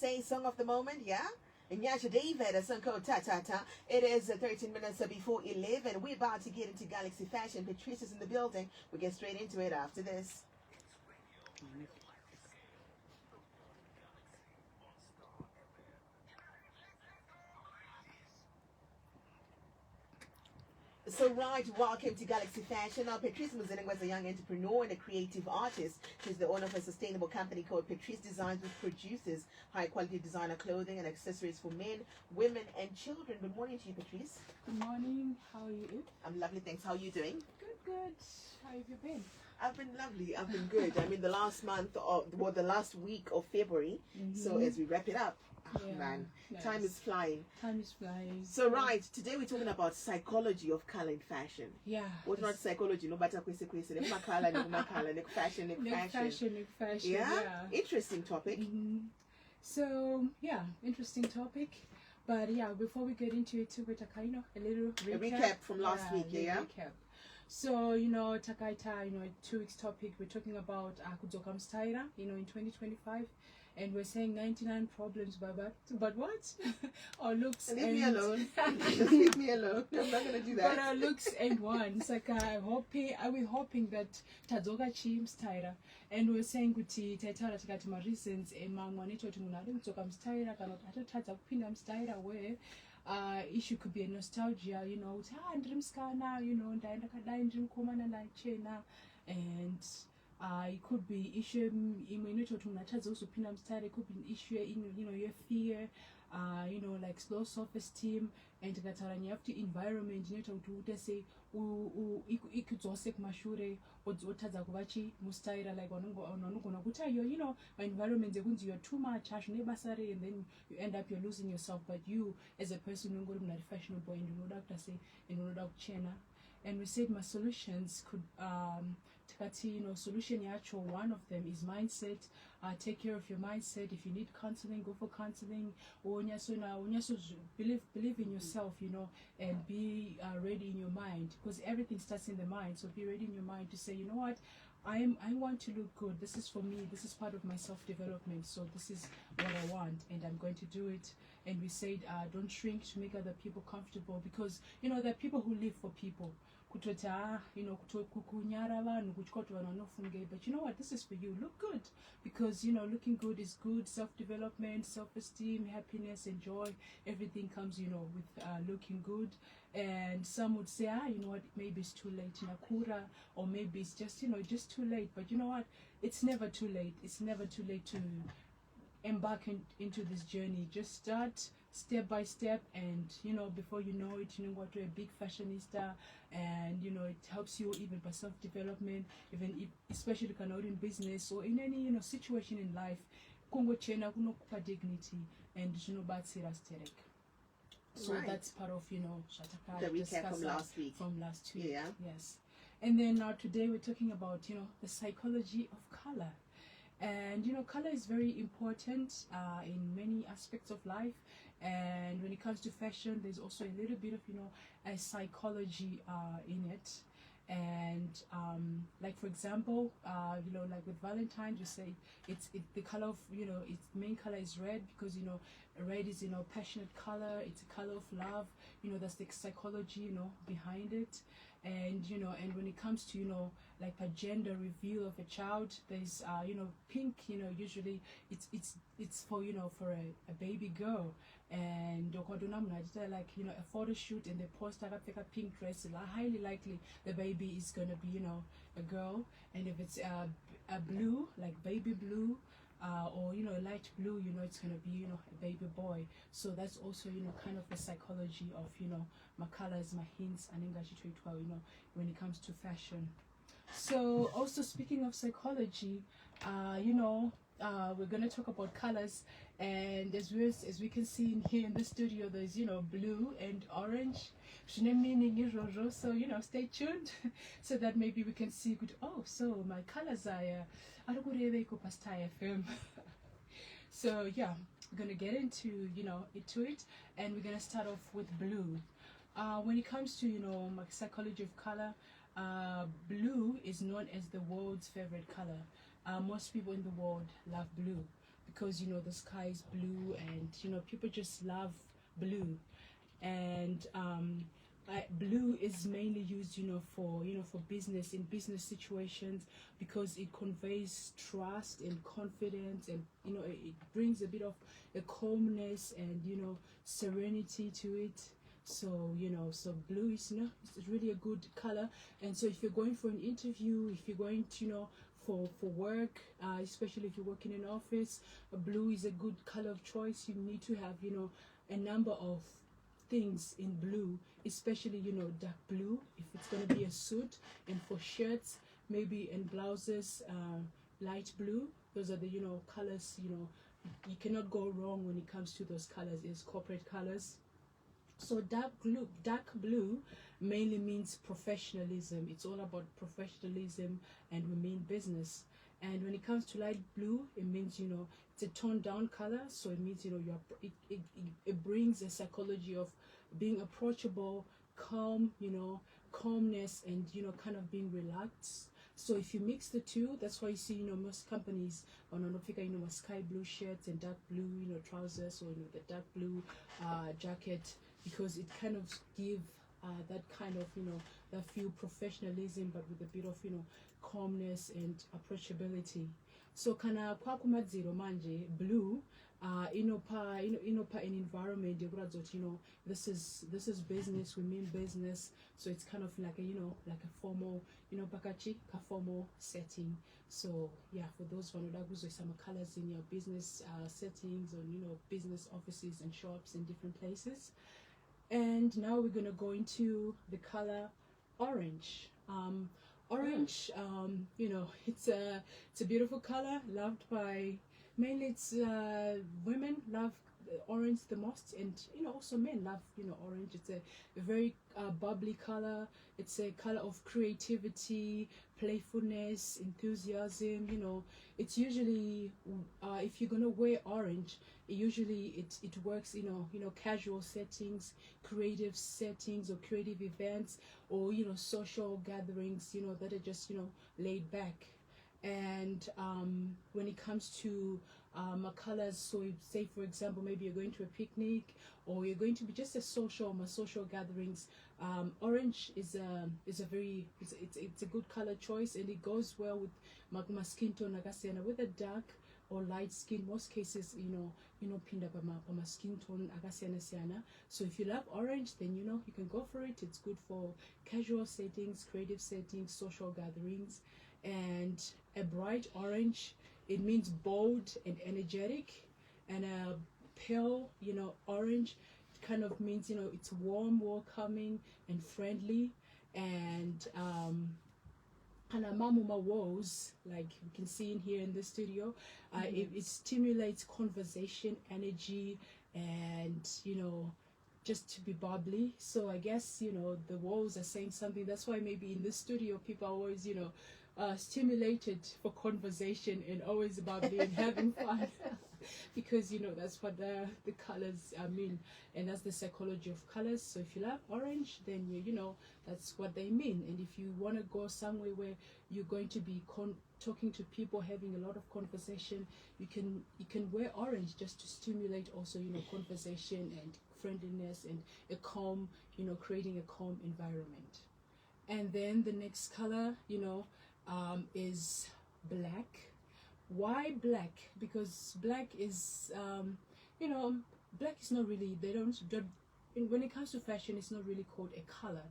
say song of the moment, yeah? And Yasha David, a song called Ta Ta Ta. It is 13 minutes before 11. We're about to get into Galaxy Fashion. Petreace is in the building. We'll get straight into it after this. So right, welcome to Galaxy Fashion. Now, Petreace Muzerengwa is a young entrepreneur and a creative artist. She's the owner of a sustainable company called Petreace Designs, which produces high-quality designer clothing and accessories for men, women, and children. Good morning to you, Petreace. Good morning. How are you? I'm lovely, thanks. How are you doing? Good, good. How have you been? I've been lovely. I've been good. I mean, the last month, the last week of February. So as we wrap it up, man, nice. time is flying. Time is flying. So right, today we're talking about psychology of color in fashion. Yeah. What not psychology? No matter fashion. Fashion. Yeah. Interesting topic. So yeah, interesting topic. But yeah, before we get into it, with a little recap from last week. Yeah. Recap. So, Takaita, 2 weeks topic, we're talking about Kudzoka Mstaira, in 2025. And we're saying 99 problems, but what? Our looks leave me alone. Just leave me alone. I'm not going to do that. But our looks and ones. Like, we're hoping that Tadzoka Chi Mstaira. And we're saying, Kuti, Taitara Takati my reasons, and Mangwanito to Munari, Kudzoka Mstaira, cannot Tata Pina Mstaira, where. Issue could be a nostalgia, dream skana, and it could be issue it could be an issue in your fear, like low self-esteem, and you have to environment to say ikudzosek mashure otadza kuvachi mustaira like vanogona kuti my environment ekunzi you're too much nebasare, and then you end up you're losing yourself. But you as a person unongori munhu ari fashionable and unoda kuita sei and unoda kuchena. And we said my solutions could solution yacho, one of them is mindset. Take care of your mindset. If you need counseling, go for counseling. Or believe in yourself, and be ready in your mind, because everything starts in the mind. So be ready in your mind to say, you know what, I want to look good. This is for me. This is part of my self-development. So this is what I want, and I'm going to do it. And we said, don't shrink to make other people comfortable, because there are people who live for people. But you know what, this is for you. Look good, because looking good is good. Self-development, self-esteem, happiness and joy, everything comes with looking good. And some would say, you know what, maybe it's too late in Akura, or maybe it's just just too late. But you know what, it's never too late. It's never too late to embark into this journey. Just start step by step, and before you know it, what, you're a big fashionista, and it helps you even by self-development, even if, especially in business or in any situation in life. Kongo chena kunokupa dignity, and so right. That's part of Shataka, the recap from last week. From last week, yeah. Yes. And then today we're talking about the psychology of color. And color is very important in many aspects of life. And when it comes to fashion, there's also a little bit of a psychology in it. And like for example, like with Valentine's, you say the color of its main color is red, because red is passionate color. It's a color of love. That's the psychology behind it. And and when it comes to like a gender reveal of a child, there's pink. Usually it's for for a baby girl. And like a photo shoot, and they post a pink dress, highly likely the baby is gonna be a girl. And if it's a blue, like baby blue, or light blue, it's gonna be a baby boy. So that's also kind of the psychology of my colors, my hints, and when it comes to fashion. So also speaking of psychology, we're gonna talk about colors, and as we can see in here in the studio, there's blue and orange. So stay tuned so that maybe we can see good. Oh, so my colors are so yeah, we're gonna get into it, and we're gonna start off with blue. When it comes to my psychology of color, blue is known as the world's favorite color. Most people in the world love blue, because the sky is blue, and people just love blue. And blue is mainly used for business, in business situations, because it conveys trust and confidence, and it brings a bit of a calmness and serenity to it. So so blue is it's really a good color. And so if you're going for an interview, if you're going to for work, especially if you work in an office, blue is a good color of choice. You need to have a number of things in blue, especially dark blue if it's going to be a suit, and for shirts maybe, and blouses, light blue. Those are the colors. You cannot go wrong when it comes to those colors. It's corporate colors. So dark blue mainly means professionalism. It's all about professionalism, and we mean business. And when it comes to light blue, it means it's a toned down color. So it means it brings a psychology of being approachable, calm, calmness, and kind of being relaxed. So if you mix the two, that's why you see most companies on Africa, sky blue shirts and dark blue trousers, or the dark blue jacket, because it kind of give that kind of that feel professionalism, but with a bit of calmness and approachability. So kana kwakumadziro manje blue inopa an environment yekuratidza kuti this is business, we mean business. So it's kind of like a formal pakachi ka formal setting. So yeah, for those vanoda kuzoisa colors in your business settings, or business offices and shops and different places. And now we're gonna go into the color orange. Orange, it's a beautiful color, loved by mainly women love orange the most, and also men love orange. It's a very bubbly color. It's a color of creativity, playfulness, enthusiasm. It's usually if you're gonna wear orange, usually it works casual settings, creative settings, or creative events, or social gatherings that are just laid back. And when it comes to colors, so say for example, maybe you're going to a picnic, or you're going to be just a social gatherings, orange is a very it's a good color choice, and it goes well with my skin tone akasiyana, with a dark or light skin. Most cases pinda pama skin tone akasiyana. So if you love orange, then you can go for it. It's good for casual settings, creative settings, social gatherings. And a bright orange, it means bold and energetic. And a pale orange, it kind of means it's warm, welcoming, and friendly. And Mamuma walls, like we can see in here in the studio, it stimulates conversation, energy, and just to be bubbly. So I guess the walls are saying something. That's why maybe in the studio people are always stimulated for conversation, and always bubbly and having fun. Because that's what the colors mean, and that's the psychology of colors. So if you love orange, then that's what they mean. And if you want to go somewhere where you're going to be talking to people, having a lot of conversation, you can wear orange just to stimulate also conversation and friendliness, and a calm, creating a calm environment. And then the next color is black. Why black? Because black is black is not really, when it comes to fashion, it's not really called a color,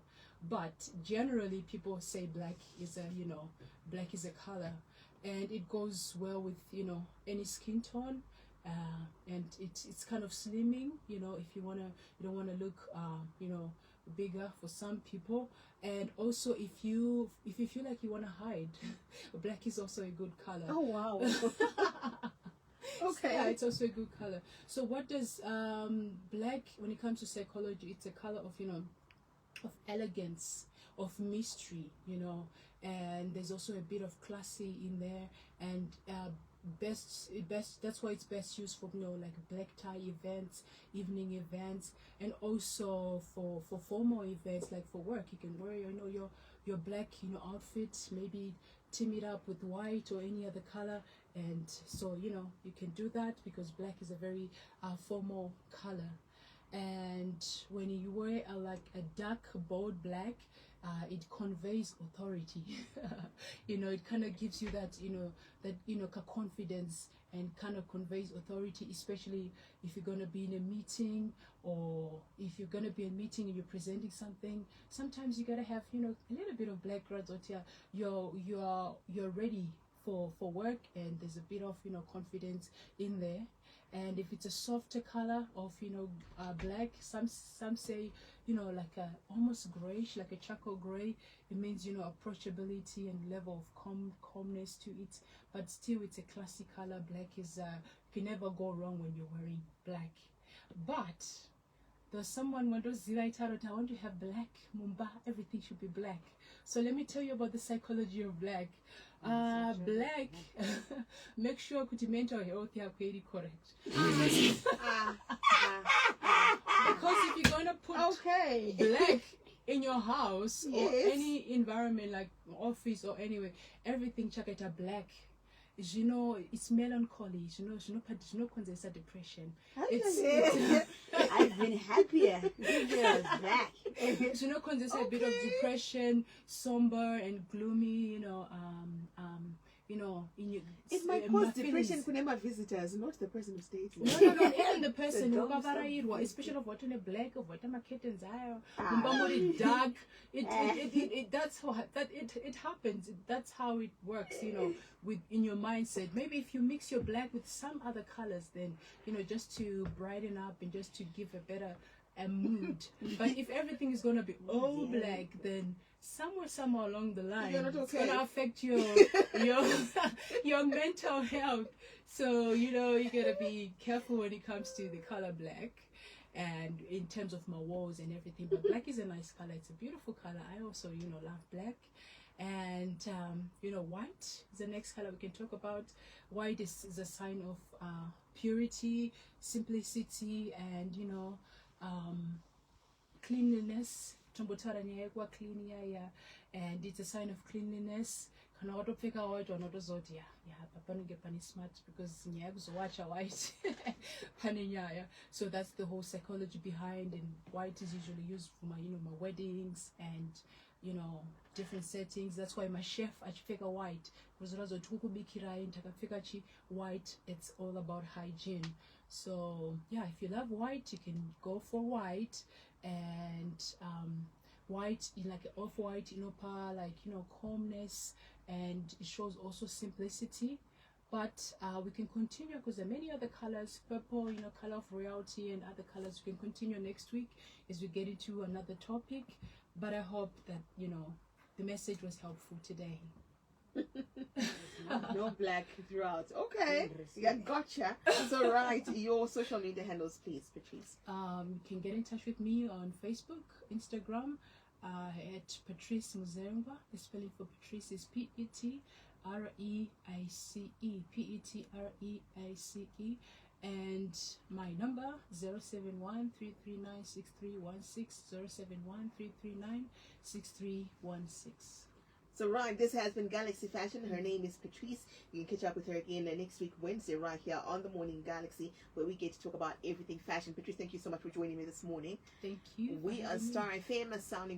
but generally people say black is a color, and it goes well with any skin tone, and it's kind of slimming, if you don't want to look bigger for some people. And also if you feel like you want to hide, black is also a good color. Oh wow. Okay. Yeah, it's also a good color. So what does black, when it comes to psychology, it's a color of elegance, of mystery, and there's also a bit of classy in there, and best that's why it's best used for like black tie events, evening events, and also for formal events, like for work. You can wear your black outfit, maybe team it up with white or any other color, And so, you know, you can do that because black is a very formal color. And when you wear like a dark bold black, it conveys authority. You know, it kind of gives you that, confidence, and kind of conveys authority, especially if you're going to be in a meeting, or if you're going to be in a meeting and you're presenting something. Sometimes you got to have, a little bit of black grads out here. You're ready for work, and there's a bit of, confidence in there. And if it's a softer color of, black, some say, like a almost grayish, like a charcoal gray, it means, approachability and level of calmness to it. But still, it's a classic color. Black is, you can never go wrong when you're wearing black. But there's someone when those I want to have black, Mumba, everything should be black. So let me tell you about the psychology of black. Black, make sure kuti mental health yakho iri correct. Because if you're gonna put black in your house, or any environment like office or anywhere, everything chaketa black. It's melancholy. It's depression. I've been happier. Black. A bit of depression, somber and gloomy. It might cause depression kunema visitors, not the person who stays No, even the person who especially of what in a black, of what my curtains are, dark. It happens. That's how it works, in your mindset. Maybe if you mix your black with some other colors, then just to brighten up and just to give a better mood. But if everything is gonna be all black, then somewhere along the line, it's gonna affect your mental health. So you gotta be careful when it comes to the color black, and in terms of my walls and everything. But black is a nice color. It's a beautiful color. I also love black. And white is the next color we can talk about. White is a sign of purity, simplicity, and cleanliness. And it's a sign of cleanliness. Smart because white. So that's the whole psychology behind, and white is usually used for my my weddings and different settings. That's why my chef achipfeka white, white, it's all about hygiene. So yeah, if you love white, you can go for white. And white in like off-white, calmness, and it shows also simplicity. But we can continue because there are many other colors. Purple, color of royalty, and other colors. We can continue next week as we get into another topic. But I hope that the message was helpful today. No black throughout. Okay, yeah, gotcha. So right, your social media handles, please, Petreace. You can get in touch with me on Facebook, Instagram, at Petreace Muzerengwa. The spelling for Petreace is Petreice, Petreice, and my number 071-339-6316, 071-339-6316. So right, this has been Galaxy Fashion. Her name is Petreace. You can catch up with her again next week, Wednesday, right here on the Morning Galaxy, where we get to talk about everything fashion. Petreace, thank you so much for joining me this morning. Thank you. We are Star FM, sounding